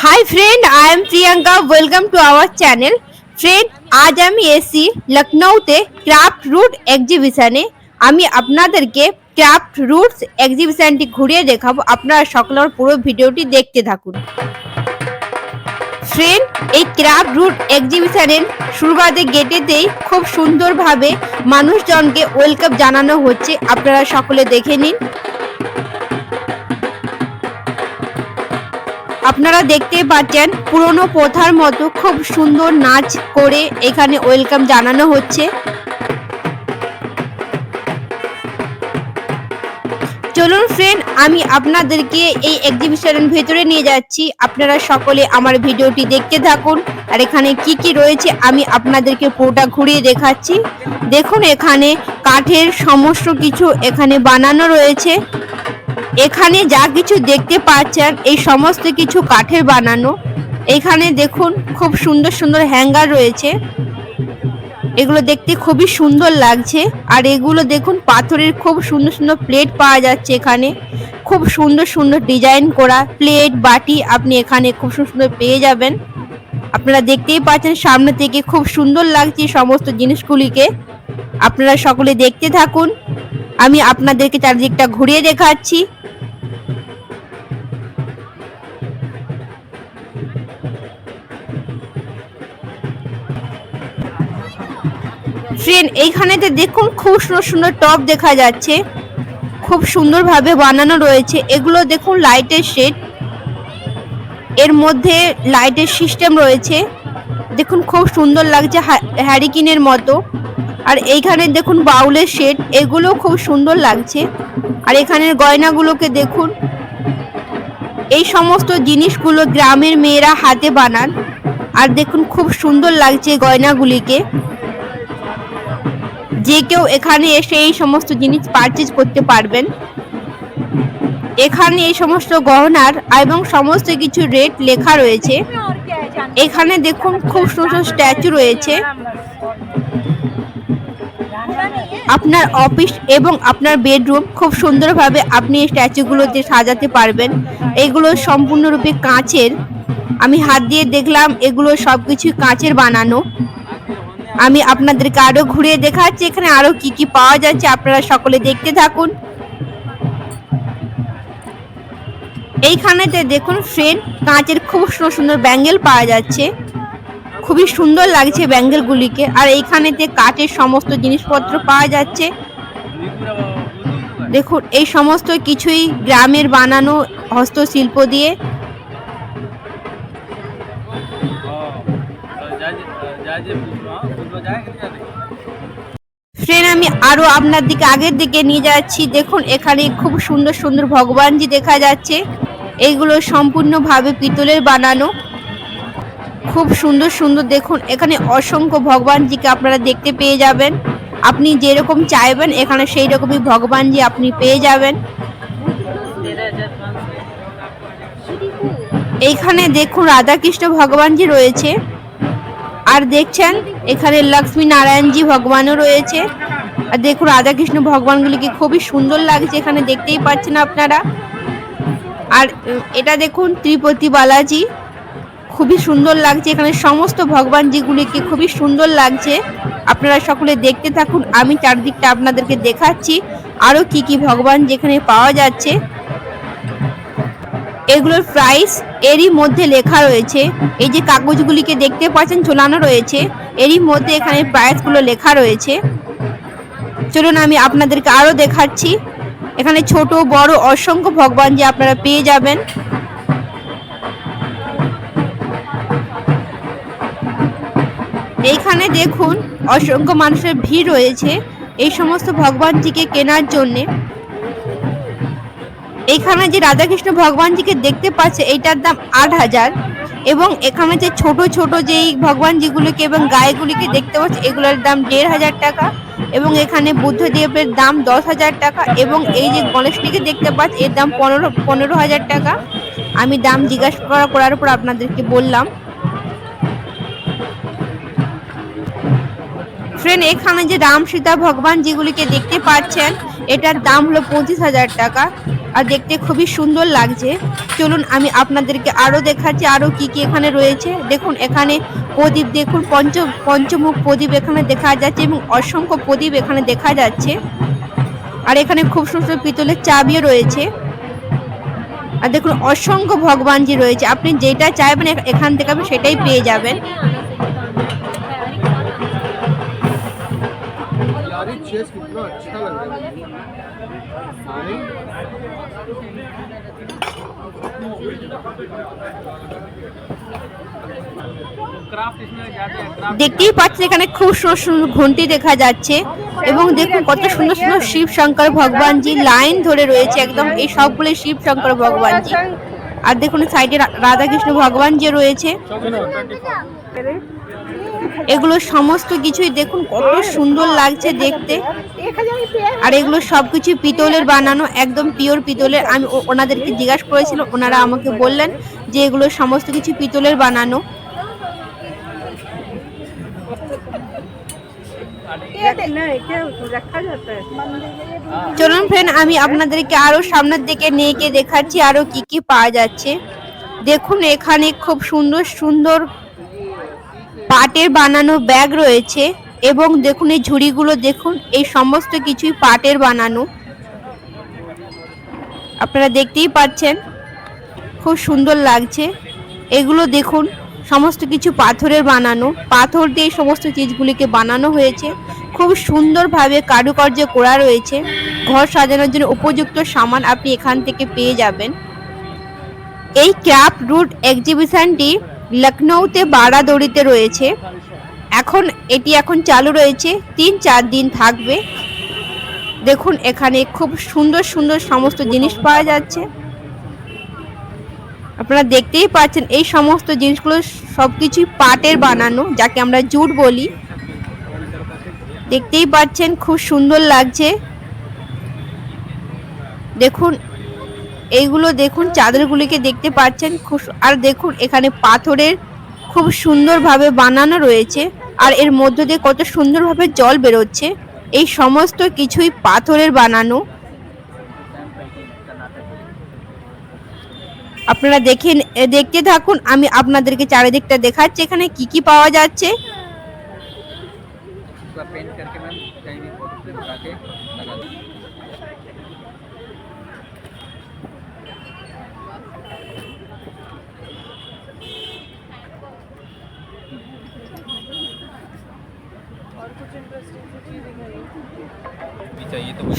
Hi friend, I am Priyanka. Welcome to our channel. Friend, आज আমি এসি লখনউতে ক্রাফট রুট এক্সিবিশনে। আমি আপনাদেরকে ক্রাফট রুটস এক্সিবিশনটি ঘুরিয়ে দেখাবো। আপনারা সকলে পুরো ভিডিওটি দেখতে থাকুন। ফ্রেন্ড, এই ক্রাফট রুট এক্সিবিশনের শুরুবাতে গেটেতেই খুব সুন্দরভাবে মানুষজনকে ওয়েলকাম জানানো হচ্ছে। আপনারা সকলে দেখে নিন। আপনারা দেখতে পাচ্ছেন পুরনো প্রথার মতো খুব সুন্দর নাচ করে এখানে ওয়েলকাম জানানো হচ্ছে। চলুন ফ্রেন্ড, আমি আপনাদেরকে এই এক্সিবিশনের ভেতরে নিয়ে যাচ্ছি। আপনারা সকলে আমার ভিডিওটি দেখতে থাকুন। আর এখানে কি কি রয়েছে আমি আপনাদেরকে পুরোটা ঘুরিয়ে দেখাচ্ছি। দেখুন, এখানে কাঠের সমস্ত কিছু এখানে বানানো রয়েছে। এখানে যা কিছু দেখতে পাচ্ছেন এই সমস্ত কিছু কাঠের বানানো। এখানে দেখুন খুব সুন্দর সুন্দর হ্যাঙ্গার রয়েছে, এগুলো দেখতে খুবই সুন্দর লাগছে। আর এগুলো দেখুন পাথরের খুব সুন্দর সুন্দর প্লেট পাওয়া যাচ্ছে। এখানে খুব সুন্দর সুন্দর ডিজাইন করা প্লেট বাটি আপনি এখানে খুব সুন্দর পেয়ে যাবেন। আপনারা দেখতেই পাচ্ছেন সামনে থেকে খুব সুন্দর লাগছে সমস্ত জিনিসগুলিকে। আপনারা সকলে দেখতে থাকুন, আমি আপনাদেরকে চারদিকটা ঘুরিয়ে দেখাচ্ছি। ফ্রেন্ড, এইখানেতে দেখুন খুব সুন্দর সুন্দর টপ দেখা যাচ্ছে, খুব সুন্দরভাবে বানানো রয়েছে। এগুলো দেখুন লাইটের শেড, এর মধ্যে লাইটের সিস্টেম রয়েছে। দেখুন খুব সুন্দর লাগছে হ্যারিকেনের মতো। আর এইখানে দেখুন বাউলের শেড, এগুলো খুব সুন্দর লাগছে। আর এখানের গয়নাগুলোকে দেখুন, এই সমস্ত জিনিসগুলো গ্রামের মেয়েরা হাতে বানান। আর দেখুন খুব সুন্দর লাগছে গয়নাগুলিকে। যে কেউ এখানে এসে এই সমস্ত জিনিস পারচেজ করতে পারবেন। এখানে এই সমস্ত গহনার এবং সমস্ত কিছু রেট লেখা রয়েছে। এখানে দেখুন খুব সুন্দর স্ট্যাচু রয়েছে। আপনার অফিস এবং আপনার বেডরুম খুব সুন্দরভাবে আপনি এই স্ট্যাচুগুলোতে সাজাতে পারবেন। এগুলো সম্পূর্ণরূপে কাঁচের। আমি হাত দিয়ে দেখলাম এগুলো সবকিছু কাঁচের বানানো। আমি আপনাদেরকে আরো ঘুরিয়ে দেখাচ্ছি এখানে আরো কি কি পাওয়া যাচ্ছে। আপনারা সকলে দেখতে থাকুন। এইখানেতে দেখুন ফ্রেন্ড, কাঁচের খুব সুন্দর সুন্দর ব্যাঙ্গেল পাওয়া যাচ্ছে, খুবই সুন্দর লাগছে ব্যাঙ্গেলগুলিকে। আর এইখানেতে কাঠের সমস্ত জিনিসপত্র পাওয়া যাচ্ছে। দেখুন এই সমস্ত কিছুই গ্রামের বানানো হস্তশিল্প দিয়ে। ফ্রেন্ড, আমি আরো আপনার দিকে আগের দিকে নিয়ে যাচ্ছি। দেখুন এখানে খুব সুন্দর সুন্দর ভগবানজি দেখা যাচ্ছে। এইগুলো সম্পূর্ণভাবে পিতলের বানানো, খুব সুন্দর সুন্দর। দেখুন এখানে অসংখ্য ভগবানজিকে আপনারা দেখতে পেয়ে যাবেন। আপনি যেরকম চাইবেন এখানে সেই রকমই ভগবানজি আপনি পেয়ে যাবেন। এইখানে দেখুন রাধাকৃষ্ণ ভগবানজি রয়েছে। আর দেখছেন এখানে লক্ষ্মী নারায়ণজি ভগবানও রয়েছে। আর দেখুন রাধাকৃষ্ণ ভগবানগুলিকে খুবই সুন্দর লাগছে, এখানে দেখতেই পাচ্ছেন আপনারা। আর এটা দেখুন ত্রিপতি বালাজি, খুবই সুন্দর লাগছে। এখানে সমস্ত ভগবানজিগুলিকে খুবই সুন্দর লাগছে। আপনারা সকলে দেখতে থাকুন, আমি চারদিকটা আপনাদেরকে দেখাচ্ছি আরো কি কি ভগবান যেখানে পাওয়া যাচ্ছে। এগুলোর প্রাইস এরই মধ্যে লেখা রয়েছে। এই যে কাগজগুলিকে দেখতে পাচ্ছেন ঝোলানো রয়েছে, এরই মধ্যে এখানে প্রাইসগুলো লেখা রয়েছে। চলুন আমি আপনাদেরকে আরো দেখাচ্ছি। এখানে ছোট বড় অসংখ্য ভগবান যে আপনারা পেয়ে যাবেন। এইখানে দেখুন অসংখ্য মানুষের ভিড় রয়েছে এই সমস্ত ভগবানজিকে কেনার জন্যে। এখানে যে রাধাকৃষ্ণ ভগবানজিকে দেখতে পাচ্ছে এইটার দাম ৮,০০০। এবং এখানে যে ছোট ছোট যেই ভগবানজিগুলিকে এবং গায়েগুলিকে দেখতে পাচ্ছে এগুলোর দাম ১৫০০ টাকা। এবং এখানে বুদ্ধদেবের দাম ১০,০০০ টাকা। এবং এই যে গণেশটিকে দেখতে পাচ্ছে এর দাম ১৫,০০০ টাকা। আমি দাম জিজ্ঞাসা করার পর আপনাদেরকে বললাম। ফ্রেন্ড, এখানে যে রাম সীতা ভগবান যেগুলিকে দেখতে পাচ্ছেন এটার দাম হলো ২৫,০০০ টাকা। আর দেখতে খুবই সুন্দর লাগছে। চলুন আমি আপনাদেরকে আরো দেখাচ্ছি আরো কি কি এখানে রয়েছে। দেখুন এখানে প্রদীপ, দেখুন পঞ্চমুখ প্রদীপ এখানে দেখা যাচ্ছে এবং অসংখ্য প্রদীপ এখানে দেখা যাচ্ছে। আর এখানে খুব সুন্দর পিতলের চাবিও রয়েছে। আর দেখুন অসংখ্য ভগবানজি রয়েছে, আপনি যেটা চাইবেন এখান থেকে আপনি সেটাই পেয়ে যাবেন। দেখতেই পাচ্ছেন এখানে খুব সুন্দর সুন্দর ঘন্টি দেখা যাচ্ছে এবং দেখুন কত সুন্দর সুন্দর শিব শঙ্কর ভগবানজি লাইন ধরে রয়েছে একদম, এই সবগুলো শিব শঙ্কর ভগবানজি। আর দেখুন সাইডে রাধাকৃষ্ণ ভগবানজি রয়েছে। এগুলো সমস্ত কিছুই দেখুন কত সুন্দর লাগছে দেখতে। আর এগুলো সবকিছু পিতলের বানানো, একদম পিওর পিতলের। আমি ওনাদেরকে জিজ্ঞাসা করেছিলাম, ওনারা আমাকে বললেন যে এগুলো সমস্ত কিছু পিতলের বানানো। চলুন ফ্রেন্ড আমি আপনাদেরকে আরো সামনের দিকে নিয়ে গিয়ে দেখাচ্ছি আরো কি কি পাওয়া যাচ্ছে। দেখুন এখানে খুব সুন্দর সুন্দর পাটের বানানো ব্যাগ রয়েছে এবং দেখুন এই ঝুড়িগুলো দেখুন, এই সমস্ত কিছুই পাটের বানানো। আপনারা দেখতেই পাচ্ছেন খুব সুন্দর লাগছে। এগুলো দেখুন সমস্ত কিছু পাথরের বানানো, পাথর দিয়ে সমস্ত চিজগুলিকে বানানো হয়েছে। খুব সুন্দরভাবে কারুকার্য করা রয়েছে। ঘর সাজানোর জন্য উপযুক্ত সামান আপনি এখান থেকে পেয়ে যাবেন। এই ক্রাফট রুট এক্সিবিশনটি লখনৌতে বারাদড়িতে রয়েছে। এটি এখন চালু রয়েছে, 3-4 দিন থাকবে। দেখুন এখানে খুব সুন্দর সুন্দর সমস্ত জিনিস পাওয়া যাচ্ছে। আপনারা দেখতেই পাচ্ছেন এই সমস্ত জিনিসগুলো সবকিছুই পাটের বানানো, যাকে আমরা জুট বলি। দেখতেই পাচ্ছেন খুব সুন্দর লাগছে। দেখুন এইগুলো দেখুন চাদরগুলিকে দেখতে পাচ্ছেন আর দেখুন এখানে পাথরের খুব সুন্দরভাবে বানানো রয়েছে আর এর মধ্য দিয়ে কত সুন্দরভাবে জল বেরোচ্ছে। এই সমস্ত কিছুই পাথরের বানানো। আপনারা দেখতে থাকুন, আমি আপনাদেরকে চারিদিকটা দেখাচ্ছি এখানে কি কি পাওয়া যাচ্ছে।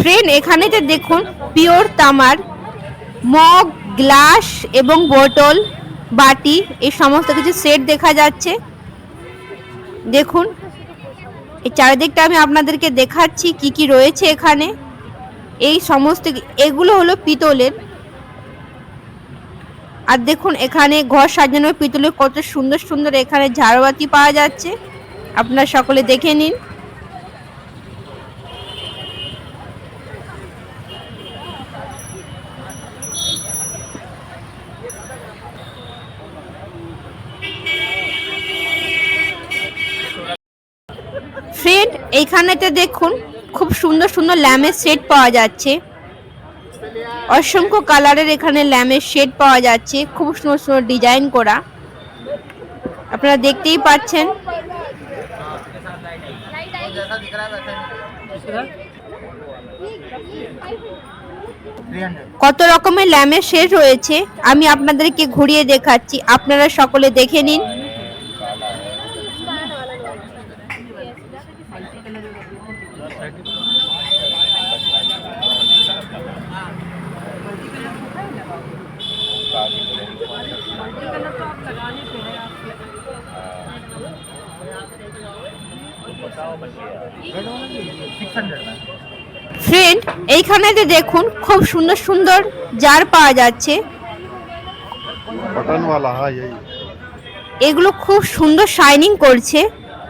ফ্রেন্ড এখানেতে দেখুন পিওর তামার মগ, গ্লাস এবং বোতল, বাটি, এই সমস্ত কিছু সেট দেখা যাচ্ছে। দেখুন এই চারিদিকটা আমি আপনাদেরকে দেখাচ্ছি কি কি রয়েছে এখানে। এই সমস্ত এগুলো হলো পিতলের। আর দেখুন এখানে ঘর সাজানোর পিতলের কত সুন্দর সুন্দর এখানে ঝাড়বাতি পাওয়া যাচ্ছে, আপনারা সকলে দেখে নিন। ফ্রেন্ড এইখানেতে দেখুন খুব সুন্দর সুন্দর ল্যাম্পের সেট পাওয়া যাচ্ছে। অসংখ্য কালারের এখানে ল্যাম্পের সেট পাওয়া যাচ্ছে, খুব সুন্দর সুন্দর ডিজাইন করা। আপনারা দেখতেই পাচ্ছেন। কত রকমের ল্যাম্পের সেট রয়েছে আমি আপনাদেরকে ঘুরিয়ে দেখাচ্ছি, আপনারা সকলে দেখে নিন। ফ্রেন্ড এইখানেতে দেখুন খুব সুন্দর সুন্দর জার পাওয়া যাচ্ছে। এগুলো খুব সুন্দর শাইনিং করছে।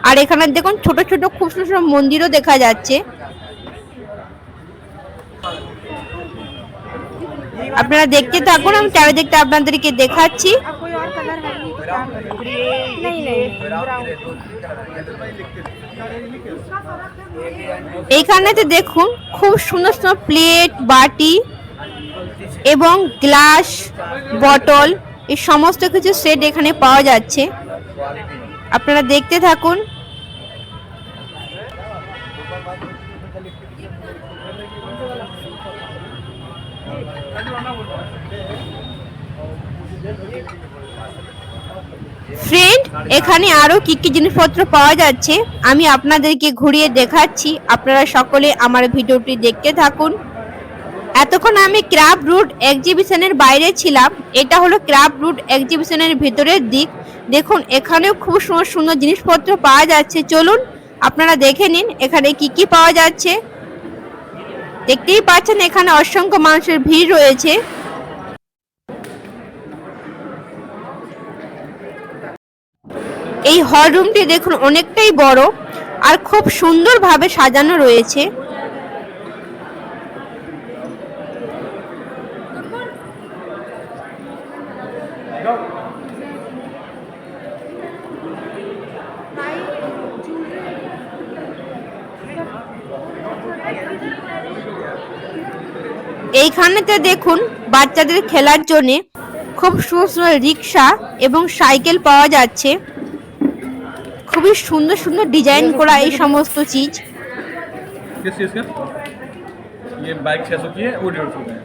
আর এখানে দেখুন ছোট ছোট খুব সুন্দর মন্দিরও দেখা যাচ্ছে। আপনারা দেখতে থাকুন, আমি চারিদিকটা আপনাদেরকে দেখাচ্ছি। এইখানেতে দেখুন খুব সুন্দর সুন্দর প্লেট, বাটি, এবং গ্লাস, বটল এই সমস্ত কিছু সেট এখানে পাওয়া যাচ্ছে। আপনারা দেখতে থাকুন। ফ্রেন্ড, এখানে আরো কি কি জিনিসপত্র পাওয়া যাচ্ছে আমি আপনাদেরকে ঘুরিয়ে দেখাচ্ছি। আপনারা সকলে আমার ভিডিওটি দেখতে থাকুন। এতক্ষণ আমি ক্রাফট রুট এক্সিবিশনের বাইরে ছিলাম। এটা হলো ক্রাফট রুট এক্সিবিশনের ভিতরের দিক। দেখুন এখানেও খুব সুন্দর সুন্দর জিনিসপত্র পাওয়া যাচ্ছে। চলুন আপনারা দেখে নিন এখানে কি কি পাওয়া যাচ্ছে। দেখতেই পাচ্ছেন এখানে অসংখ্য মানুষের ভিড় রয়েছে। এই হল রুমটি দেখুন অনেকটাই বড় আর খুব সুন্দরভাবে সাজানো রয়েছে। এইখানেতে দেখুন বাচ্চাদের খেলার জন্য খুব সুন্দর সুন্দর রিক্সা এবং সাইকেল পাওয়া যাচ্ছে। খুবই সুন্দর সুন্দর ডিজাইন করা এই সমস্ত চিজ। ये बाइक 600 की है वो 150 में है।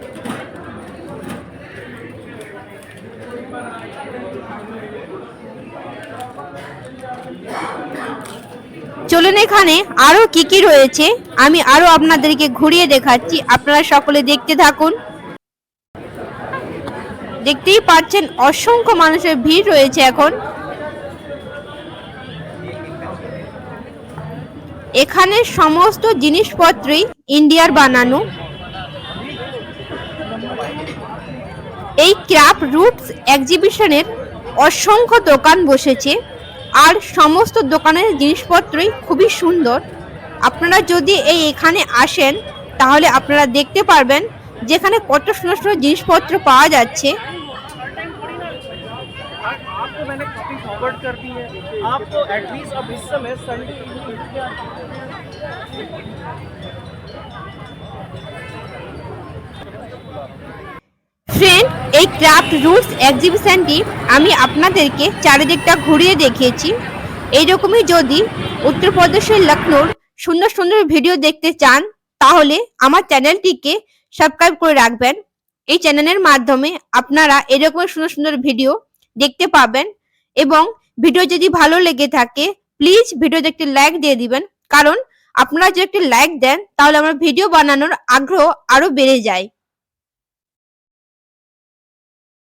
চলুন এখানে আরো কি কি রয়েছে আমি আরো আপনাদেরকে ঘুরিয়ে দেখাচ্ছি। আপনারা সকলে দেখতে থাকুন। দেখতেই পাচ্ছেন অসংখ্য মানুষের ভিড় রয়েছে এখন। এখানে সমস্ত জিনিসপত্রই ইন্ডিয়ার বানানো। এই ক্রাফট রুটস এক্সিবিশনের অসংখ্য দোকান বসেছে আর সমস্ত দোকানের জিনিসপত্রই খুবই সুন্দর। আপনারা যদি এখানে আসেন তাহলে আপনারা দেখতে পারবেন যেখানে কত সুন্দর সুন্দর জিনিসপত্র পাওয়া যাচ্ছে। आपको मैंने कॉपी फॉरवर्ड कर दी है। आपको एटलीस्ट अब इस समय संडे ফ্রেন্ড, এই ক্রাফট রুটস এক্সিবিশনটি আমি আপনাদেরকে চারিদিকটা ঘুরিয়ে দেখিয়েছি। এইরকমই যদি উত্তরপ্রদেশের লখনৌর সুন্দর সুন্দর ভিডিও দেখতে চান তাহলে আমার চ্যানেলটিকে সাবস্ক্রাইব করে রাখবেন। এই চ্যানেলের মাধ্যমে আপনারা এরকম সুন্দর সুন্দর ভিডিও দেখতে পাবেন এবং ভিডিও যদি ভালো লেগে থাকে প্লিজ ভিডিওতে একটি লাইক দিয়ে দিবেন, কারণ আপনারা যদি একটি লাইক দেন তাহলে আমার ভিডিও বানানোর আগ্রহ আরো বেড়ে যায়।